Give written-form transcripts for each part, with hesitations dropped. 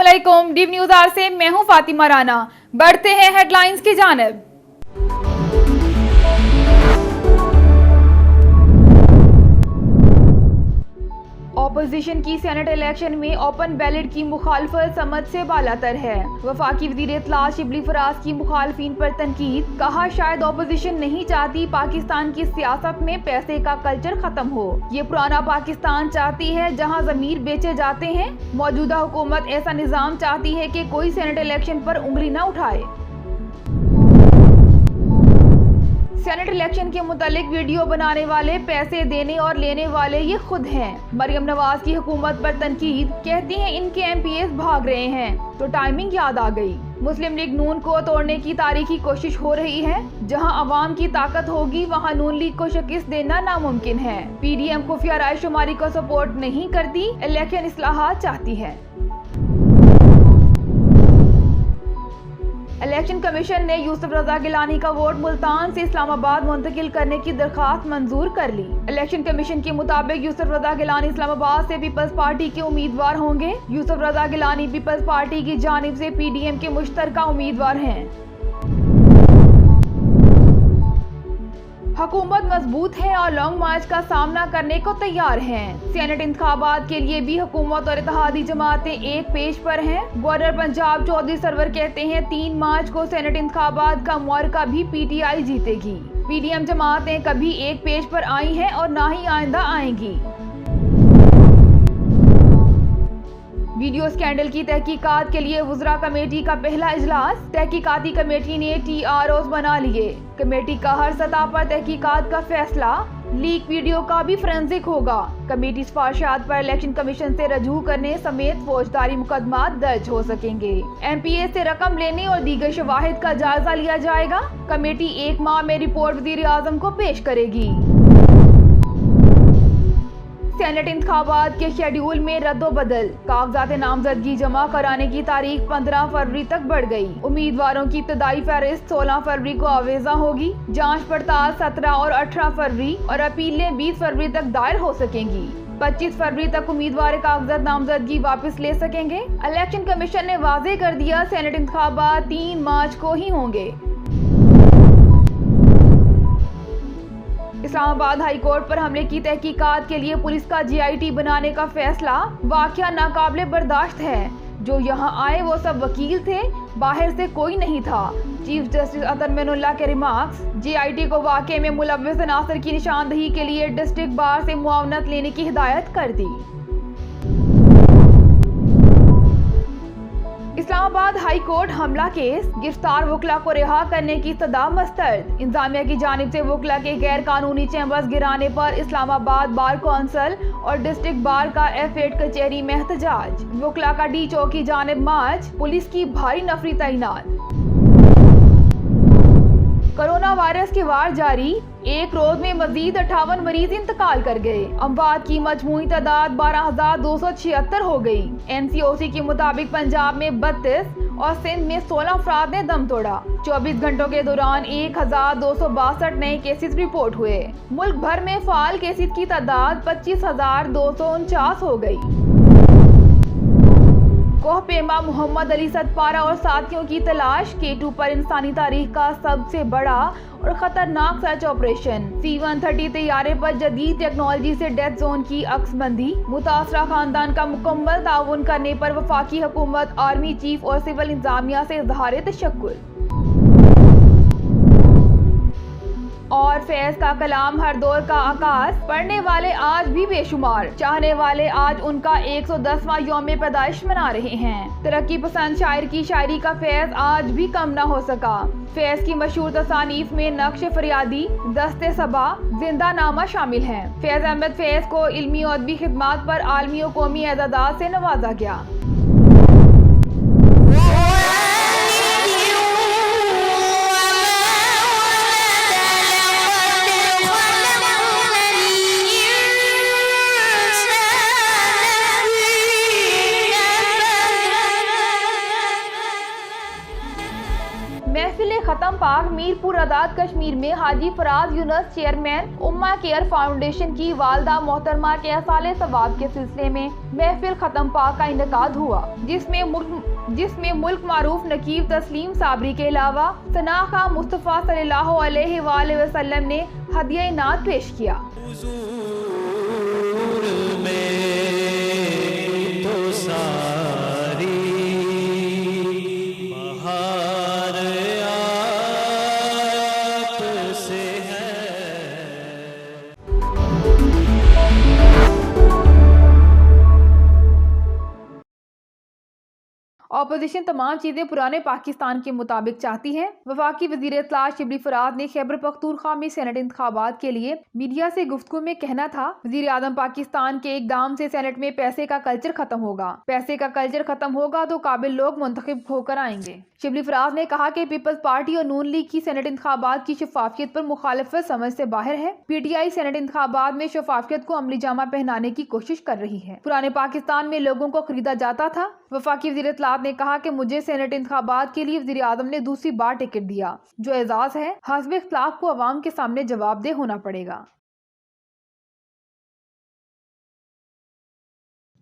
अस्सलामुअलैकुम। Deep news are से मैं हूं फातिमा राना। बढ़ते हैं हेडलाइंस की जानिब। ऑपोजिशन की सेनेट इलेक्शन में ओपन बैलेट की मुखालफत समझ से बालातर है। वफाकी वज़ीर इत्तलात शिबली फराज की मुखालफिन पर तनकीद। कहा शायद ऑपोजिशन नहीं चाहती पाकिस्तान की सियासत में पैसे का कल्चर खत्म हो। ये पुराना पाकिस्तान चाहती है जहां ज़मीर बेचे जाते हैं। मौजूदा हुकूमत ऐसा निज़ाम चाहती है कि कोई सेनेट इलेक्शन पर उंगली न उठाए। सेनेट इलेक्शन के मुतालिक वीडियो बनाने वाले, पैसे देने और लेने वाले ये खुद हैं। मरियम नवाज की हुकूमत पर तनकीद। कहती हैं इनके एमपीएस भाग रहे हैं तो टाइमिंग याद आ गई। मुस्लिम लीग नून को तोड़ने की तारीखी कोशिश हो रही है। जहां अवाम की ताकत होगी वहां नून लीग को शिकस्त देना नामुमकिन है। पीडीएम खुफिया राय शुमारी को सपोर्ट नहीं करती, इलेक्शन इस्लाहात चाहती है। इलेक्शन कमीशन ने यूसुफ रजा गिलानी का वोट मुल्तान से इस्लामाबाद मुंतकिल करने की दरखास्त मंजूर कर ली। इलेक्शन कमीशन के मुताबिक यूसुफ रजा गिलानी इस्लामाबाद से पीपल्स पार्टी के उम्मीदवार होंगे। यूसुफ रजा गिलानी पीपल्स पार्टी की जानिब से पीडीएम के मुश्तरका उम्मीदवार हैं। हुकूमत मजबूत है और लॉन्ग मार्च का सामना करने को तैयार हैं। सेनेट इंतखाबात के लिए भी हुकूमत और इत्तेहादी जमातें एक पेज पर हैं। गवर्नर पंजाब चौधरी सरवर कहते हैं 3 मार्च को सेनेट इंतखाबात का मुआरका भी पीटीआई जीतेगी। पीडीएम जमातें कभी एक पेज पर आई हैं और ना ही आइंदा आएंगी। वीडियो स्कैंडल की तहकीकात के लिए वुज़रा कमेटी का पहला इजलास। तहकीकाती कमेटी ने TROs बना लिए। कमेटी का हर सतह पर तहकीकात का फैसला। लीक वीडियो का भी फोरेंसिक होगा। कमेटी सिफारिशात पर इलेक्शन कमीशन से रजू करने समेत फौजदारी मुकदमात दर्ज हो सकेंगे। MPA से रकम लेने और दीगर शवाहिद का जायजा लिया जाएगा। कमेटी 1 माह में रिपोर्ट वज़ीर आज़म को पेश करेगी। सेनेट इंतखाबात के शेड्यूल में रद्दोबदल। कागजात नामजदगी जमा कराने की तारीख 15 फरवरी तक बढ़ गई। उम्मीदवारों की इब्तदाई फहरिस्त 16 फरवरी को आवेजा होगी। जांच पड़ताल 17 और 18 फरवरी और अपीलें 20 फरवरी तक दायर हो सकेंगी। 25 फरवरी तक उम्मीदवार कागजात नामजदगी वापस ले सकेंगे। इलेक्शन कमीशन ने वाजे कर दिया सेनेट इंतखाबात 3 मार्च को ही होंगे। इस्लामाबाद हाई कोर्ट पर हमले की तहकीकात के लिए पुलिस का GIT बनाने का फैसला। वाकया नाकाबिले बर्दाश्त है। जो यहाँ आए वो सब वकील थे, बाहर से कोई नहीं था। चीफ जस्टिस अतर मेनुल्लाह के रिमार्क्स। GIT को वाकये में मुलव्विस अनासर की निशानदही के लिए डिस्ट्रिक्ट बार से मुआवनत लेने की हिदायत कर दी। इस्लामाबाद हाई कोर्ट हमला केस। गिरफ्तार वकला को रिहा करने की सदा मस्तरद। इंतजामिया की जानिब से वकला के गैर कानूनी चैम्बर्स गिराने पर इस्लामाबाद बार कौंसिल और डिस्ट्रिक्ट बार का F8 कचहरी में एहतजाज। वकला का D चौक की जानिब मार्च। पुलिस की भारी नफरी तैनात। कोरोना वायरस के वार जारी। एक रोज में मजीद 58 मरीज इंतकाल कर गए। अमवात की मजमूई तादाद 12,276 हो गई। NCOC के मुताबिक पंजाब में 32 और सिंध में 16 अफराद ने दम तोड़ा। 24 घंटों के दौरान 1,262 नए केसेस रिपोर्ट हुए। मुल्क भर में फाल केसेस की तादाद 25,249 हो गई। कोहपेमा मोहम्मद अली सतपारा और साथियों की तलाश। K2 पर इंसानी तारीख का सबसे बड़ा और खतरनाक सर्च ऑपरेशन। C-130 तैयारे पर जदीद टेक्नोलॉजी से डेथ जोन की अक्सबंदी। मुतासरा खानदान का मुकम्मल ताउन करने पर वफाकी हुकूमत, आर्मी चीफ और सिविल इंतजामिया से इज़हार तशक्कुर। और फैज का कलाम हर दौर का आकाश। पढ़ने वाले आज भी बेशुमार, चाहने वाले आज उनका 110वां यौम पैदाइश मना रहे हैं। तरक्की पसंद शायर की शायरी का फैज आज भी कम न हो सका। फैज की मशहूर तसानीफ में नक्श फरियादी, दस्ते सबा, जिंदा नामा शामिल हैं। फैज अहमद फैज को इल्मी और अदबी खिदमात पर आलमी और कौमी एजाज़ात से नवाजा गया। महफिल खत्म पाक मीरपुर आज़ाद कश्मीर में हाजी फराज यूनुस चेयरमैन उम्मा केयर फाउंडेशन की वालदा मोहतरमा के साले सवाब के सिलसिले में महफिल खत्म पाक का इनेकाद हुआ, जिसमें मुल्क मारूफ नकीब तस्लीम साबरी के अलावा सना खां मुस्तफ़ा सल्लल्लाहु अलैहि वसल्लम ने हदिया इनात पेश किया। ऑपोजिशन तमाम चीजें पुराने पाकिस्तान के मुताबिक चाहती है। वफाकी वजीर इत्तलात शिबली फराज ने खैबर पख्तूनख्वा में सेनेट इंतखाबात के लिए मीडिया से गुफ्तगू में कहना था, वजीर आजम पाकिस्तान के इकदाम से सेनेट में पैसे का कल्चर खत्म होगा। पैसे का कल्चर खत्म होगा तो काबिल लोग मुंतखब होकर आएंगे। शिबली फराज ने कहा कि पीपल्स पार्टी और नून लीग की सेनेट इंतखाबात की शफाफियत पर मुखालिफत समझ से बाहर है। पीटीआई सेनेट इंतखाबात में शफाफियत को अमली जामा पहनाने की कोशिश कर रही है। पुराने पाकिस्तान में लोगों को खरीदा जाता था। वफाकी वजीर इत्तलात ने कहा कि मुझे सेनेट इंतखाबात के लिए वजीर आजम ने दूसरी बार टिकट दिया, जो एजाज है। हस्ब इख्तिलाफ को अवाम के सामने जवाबदेह होना पड़ेगा।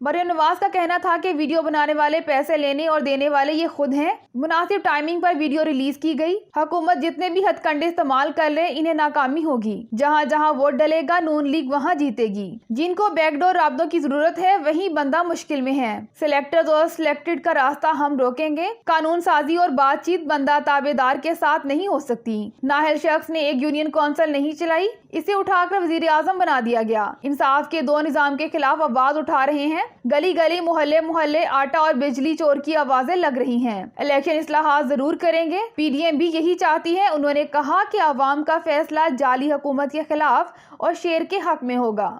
मरियम नवाज का कहना था कि वीडियो बनाने वाले पैसे लेने और देने वाले ये खुद हैं। मुनासिब टाइमिंग पर वीडियो रिलीज की गई। हुकूमत जितने भी हथकंडे इस्तेमाल कर ले, इन्हें नाकामी होगी। जहां जहां वोट डलेगा नून लीग वहां जीतेगी। जिनको बैकडोर राब्तों की जरूरत है वही बंदा मुश्किल में है। सिलेक्टर्स और सिलेक्टेड का रास्ता हम रोकेंगे। कानून साजी और बातचीत बंदा ताबेदार के साथ नहीं हो सकती। नाहल शख्स ने एक यूनियन कौंसिल नहीं चलाई, इसे उठाकर वजीर आजम बना दिया गया। इंसाफ के दो निजाम के खिलाफ आवाज उठा रहे हैं। गली गली मोहल्ले मोहल्ले आटा और बिजली चोर की आवाजें लग रही हैं। इलेक्शन इस्लाहात जरूर करेंगे। पीडीएम भी यही चाहती है। उन्होंने कहा कि अवाम का फैसला जाली हुकूमत के खिलाफ और शेर के हक में होगा।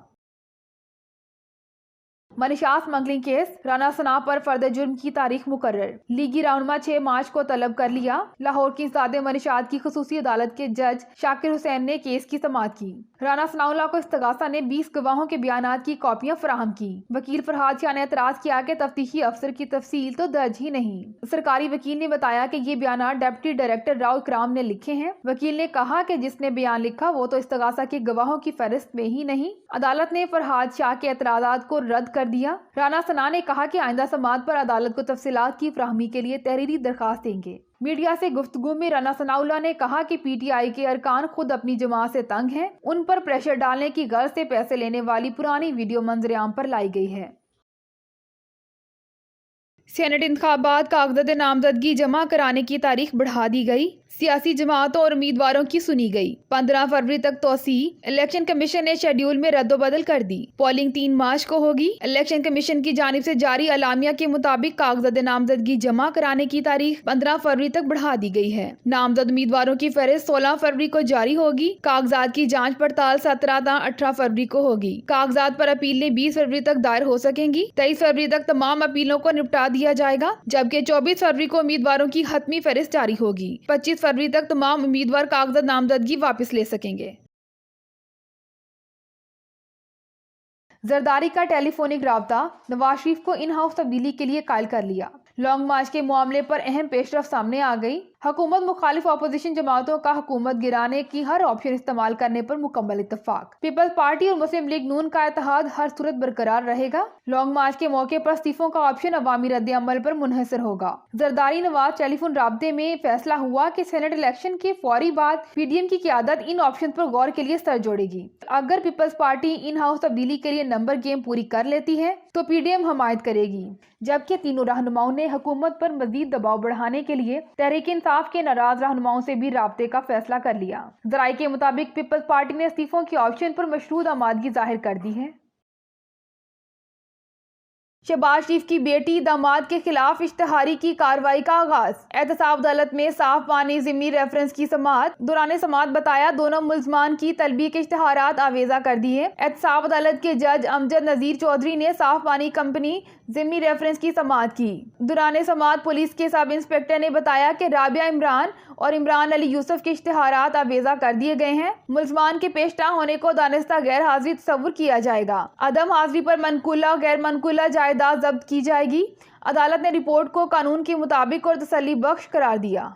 मनीषा स्मगलिंग केस, राना सना पर फर्द जुर्म की तारीख मुकर्रर। लीगी राउनमा 6 मार्च को तलब कर लिया। लाहौर की इंसदादे मनीषात की खसूसी अदालत के जज शाकिर हुसैन ने केस की समाअत की। राना सनाउल्लाह को इस्तगासा ने 20 गवाहों के बयानात की कॉपियां फराहम की। वकील फरहाद शाह ने एतराज किया कि तफ्तीशी अफसर की तफसील तो दर्ज ही नहीं। सरकारी वकील ने बताया कि ये बयानात डिप्टी डायरेक्टर राव इकराम ने लिखे हैं। वकील ने कहा कि जिसने बयान लिखा वो तो इस्तगासा के गवाहों की फहरिस्त में ही नहीं। अदालत ने फरहाद शाह के एतराजात को रद्द कर दिया। राना सना ने कहा कि आइंदा समाअत पर अदालत को तफसीलात की फराहमी के लिए तहरीरी दरखास्त देंगे। मीडिया से गुफ्तगू में राना सनाउल्लाह ने कहा कि पीटीआई के अरकान खुद अपनी जमात से तंग हैं। उन पर प्रेशर डालने की गर्ज से पैसे लेने वाली पुरानी वीडियो मंजरेआम पर लाई गई है। सेनेट इंतखाबात कागजात नामजदगी जमा कराने की तारीख बढ़ा दी गई। सियासी जमातों और उम्मीदवारों की सुनी गई। 15 फरवरी तक तोसी। इलेक्शन कमीशन ने शेड्यूल में रद्दोबदल कर दी। पोलिंग 3 मार्च को होगी। इलेक्शन कमीशन की जानिब से जारी अलामिया के मुताबिक कागजात नामजदगी जमा कराने की तारीख 15 फरवरी तक बढ़ा दी गई है। नामजद उम्मीदवारों की फहरिस्त 16 फरवरी को जारी होगी। कागजात की जाँच पड़ताल 17 ता 18 फरवरी को होगी। कागजात पर अपीलें 20 फरवरी तक दायर हो सकेंगी। 23 फरवरी तक तमाम अपीलों को निपटा दिया जाएगा, जबकि 24 फरवरी को उम्मीदवारों की हतमी फहरिस्त जारी होगी। 25 फरवरी तक तमाम उम्मीदवार कागजात नामजदगी वापस ले सकेंगे। जरदारी का टेलीफोनिक राब्ता, नवाज शरीफ को इन हाउस तब्दीली के लिए कायल कर लिया। लॉन्ग मार्च के मामले पर अहम पेशरफ सामने आ गई। हुकूमत मुखालिफ अपोजिशन जमातों का हुकूमत गिराने की हर ऑप्शन इस्तेमाल करने पर मुकम्मल इत्तफाक। पीपल्स पार्टी और मुस्लिम लीग नून का इत्तेहाद हर सूरत बरकरार रहेगा। लॉन्ग मार्च के मौके पर इस्तीफों का ऑप्शन अवामी रद्द अमल पर मुनहसर होगा। जरदारी नवाज टेलीफोन राब्ते में फैसला हुआ कि सेनेट इलेक्शन के फौरी बाद पीडीएम की क़यादत इन ऑप्शन पर गौर के लिए सर जोड़ेगी। अगर पीपल्स पार्टी इन हाउस तब्दीली के लिए नंबर गेम पूरी कर लेती है तो पीडीएम हमायत करेगी, जबकि तीनों रहनुमाओं ने हुकूमत पर मजीद दबाव बढ़ाने के लिए तहरीक इंसाफ के नाराज रहनुमाओं से भी राब्ते का फैसला कर लिया। जराये के मुताबिक पीपल्स पार्टी ने इस्तीफों के ऑप्शन पर मशरूत आमादगी जाहिर कर दी है। शहबाज शरीफ की बेटी दामाद के खिलाफ इश्तिहारी की कार्रवाई का आगाज। एहतसाब अदालत में साफ पानी जिम्मी रेफरेंस की समाअत। दौरान समाअत बताया दोनों मुल्जमान की तलबी के इश्तिहारात आवेजा कर दिए। एहतसाब अदालत के जज अमजद नजीर चौधरी ने साफ पानी कंपनी जिम्मी रेफरेंस की समाअत की। दौरान समाअत पुलिस के सब इंस्पेक्टर ने बताया कि राबिया इमरान और इमरान अली यूसुफ के इश्तिहारात आवेजा कर दिए गए हैं। मुल्जमान के पेश ना होने को दानिस्ता गैर हाजिरी तस्वुर किया जाएगा। अदम हाजिरी पर मनकूला और गैर मनकूला जायदाद जब्त की जाएगी। अदालत ने रिपोर्ट को कानून के मुताबिक और तसल्ली बख्श करार दिया।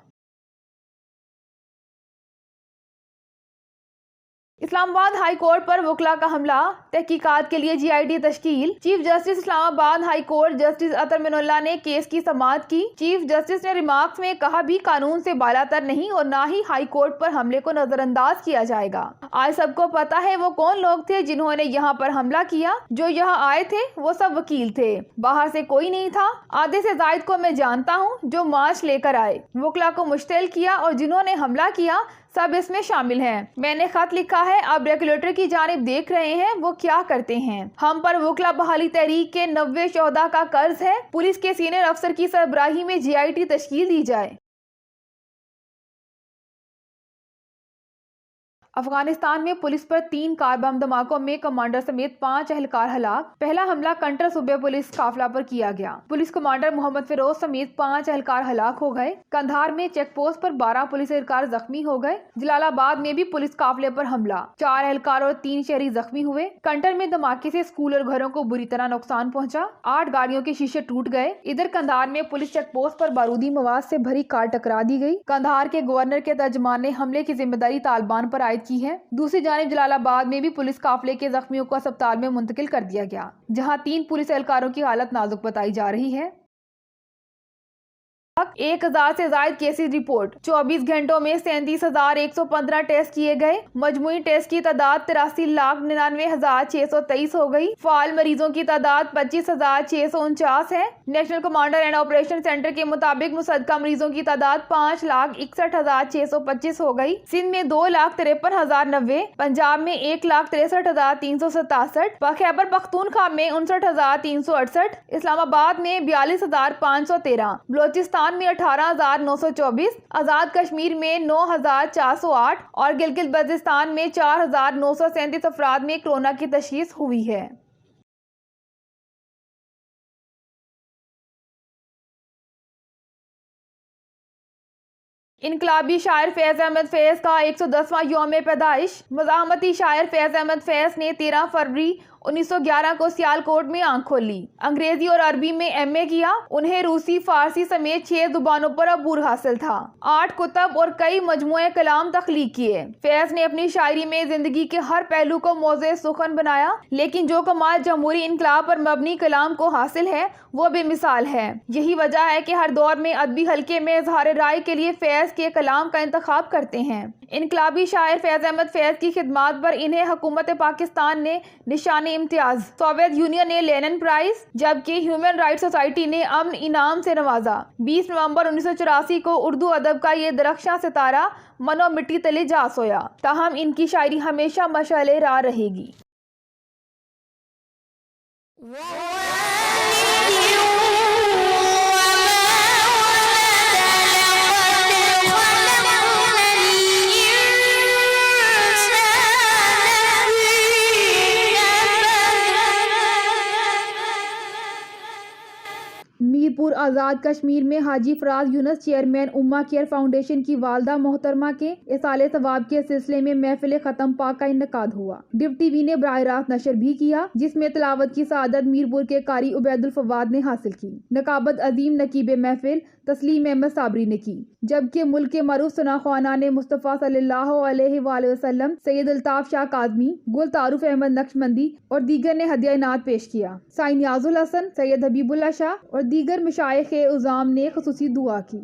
इस्लामाबाद हाई कोर्ट पर वकला का हमला, तहकीकात के लिए GIT तश्कील। Chief justice Islamabad high court justice Athar Minallah ने केस की समाअत की। चीफ जस्टिस ने रिमार्क्स में कहा भी कानून से बालातर नहीं और ना ही हाई कोर्ट पर हमले को नजरअंदाज किया जाएगा। आज सबको पता है वो कौन लोग थे जिन्होंने यहाँ पर हमला किया। जो यहाँ आए थे वो सब वकील थे, बाहर से कोई नहीं था। आधे से जायद को मैं जानता हूँ जो मार्च लेकर आए, वकला को मुश्तिल किया और जिन्होंने हमला किया सब इसमें शामिल हैं। मैंने खत लिखा है, अब रेगुलेटर की जानिब देख रहे हैं वो क्या करते हैं। हम पर वकला बहाली तहरीक के 90 शोहदा का कर्ज है। पुलिस के सीनियर अफसर की सरबराही में GIT तश्कील दी जाए। अफगानिस्तान में पुलिस पर 3 कार बम धमाकों में कमांडर समेत 5 एहलकार हलाक। पहला हमला कंटर सूबे पुलिस काफिला पर किया गया। पुलिस कमांडर मोहम्मद फिरोज समेत 5 एहलकार हलाक हो गए। कंधार में चेक पोस्ट पर 12 पुलिस एहलकार जख्मी हो गए। जलालाबाद में भी पुलिस काफिले पर हमला, 4 एहलकार और 3 शहरी जख्मी हुए। कंटर में धमाके से स्कूल और घरों को बुरी तरह नुकसान पहुंचा, 8 गाड़ियों के शीशे टूट गए। इधर कंधार में पुलिस चेक पोस्ट पर बारूदी मवाद से भरी कार टकरा दी गई। कंधार के गवर्नर के तर्जमान ने हमले की जिम्मेदारी तालिबान पर आयद की है। दूसरी जानिब जलालाबाद में भी पुलिस काफिले के जख्मियों को अस्पताल में मुंतकिल कर दिया गया, जहां 3 पुलिस एहलकारों की हालत नाजुक बताई जा रही है। 1000 से ज्यादा केसेस रिपोर्ट। 24 घंटों में 37,115 टेस्ट किए गए। मजमुई टेस्ट की तादाद 83,99,623 हो गई। फाल मरीजों की तादाद 25,649 है। National commander and operation centre के मुताबिक मुसद्दका मरीजों की तादाद 5,61,625 हो गई। सिंध में 2,53,090, पंजाब में 1,63,367, खैबर पख्तूनख्वा में 59,368, इस्लामाबाद में 42,513, बलोचिस्तान में 18,924, आजाद कश्मीर में 9,408 और गिलगित बल्तिस्तान में 4,937 अफराद में कोरोना की तशखीस हुई है। इनकलाबी शायर फैज अहमद फैज का 110वां यौम पैदाइश। मज़ाहमती शायर फैज अहमद फैज ने 13 फरवरी 1911 को सियालकोट में आंख खोली। अंग्रेजी और अरबी में MA किया। उन्हें रूसी, फारसी समेत 6 जुबानों पर अबूर हासिल था। 8 कुतब और कई मजमूए कलाम तख्लीक किए। फैज ने अपनी शायरी में जिंदगी के हर पहलू को मौज़े सुखन बनाया, लेकिन जो कमाल जमहूरी इनकलाब पर मबनी कलाम को हासिल है वो बेमिसाल है। यही वजह है कि हर दौर में अदबी हल्के में इज़हार राय के लिए फैज के कलाम का इंतखाब करते हैं। इनकलाबी शायर फैज अहमद फैज की खिदमात पर इन्हें हुकूमत पाकिस्तान ने निशान इम्तियाज, सोवियत यूनियन ने लेनिन प्राइज, जबकि ह्यूमन राइट्स सोसाइटी ने अमन इनाम से नवाजा। 20 नवंबर 1984 को उर्दू अदब का ये दरख्शां सितारा मनो मिट्टी तले जा सोया। ताहम इनकी शायरी हमेशा मशाले राह रहेगी। मीरपुर आज़ाद कश्मीर में हाजी फराज यूनुस चेयरमैन उम्मा केयर फाउंडेशन की वालदा मोहतरमा के इसाले सवाब के सिलसिले में महफिल खत्म पाक का इन्नेकाद हुआ। डिव टीवी ने बराह रास्त नशर भी किया, जिसमें तिलावत की सादत मीरपुर के कारी उबैदुल फवाद ने हासिल की। नकाबत अजीम नकीब महफिल तस्लीम अहमद साबरी ने की, जबकि मुल्क के मरूफ सुनाख्वाना ने मुस्तफ़ा सल्लल्लाहु अलैहि वसल्लम, सैयद अल्ताफ शाह काज़मी, गुल तारुफ अहमद नक्शबंदी और दीगर ने हदिया इनात पेश किया। साईं नियाजुल हसन, सैयद हबीबुल्लाह शाह और दीगर मशाइख़ उज़ाम ने खुसूसी दुआ की।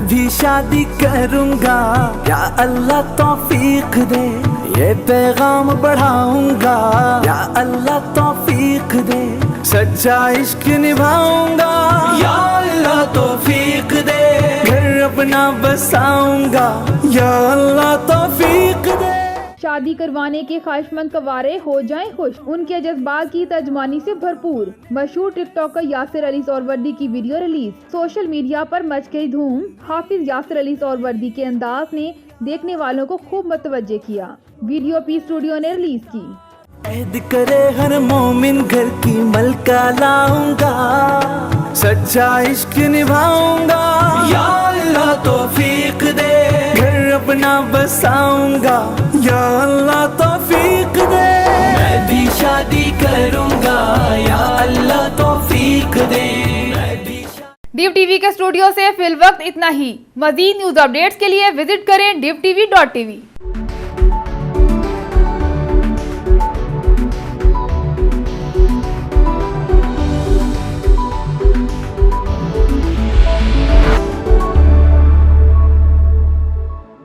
भी शादी करूंगा या अल्लाह तौफीक दे, ये पैगाम बढ़ाऊंगा या अल्लाह तौफीक दे, सच्चा इश्क निभाऊंगा या अल्लाह तौफीक दे, घर अपना बसाऊंगा या अल्लाह तौफीक दे। शादी करवाने के ख्वाहिशमंद कवारे हो जाएं खुश, उनके जज्बात की तर्जमानी से भरपूर मशहूर टिकटॉकर यासिर अली सोहरवर्दी की वीडियो रिलीज। सोशल मीडिया पर मच गई धूम। हाफिज यासिर अली सोहरवर्दी के अंदाज ने देखने वालों को खूब मुतवज्जे किया। वीडियो पी स्टूडियो ने रिलीज की। ऐद करे हर मोमिन घर की मलका लाऊंगा, सच्चा इश्क निभाऊंगा या अल्लाह तौफीक दे, घर अपना बसाऊंगा या अल्लाह तौफीक दे, मैं भी शादी करूंगा, या अल्लाह तौफीक दे। डिव टीवी के स्टूडियो से फिल वक्त इतना ही। मजीद न्यूज अपडेट्स के लिए विजिट करें divtv.tv।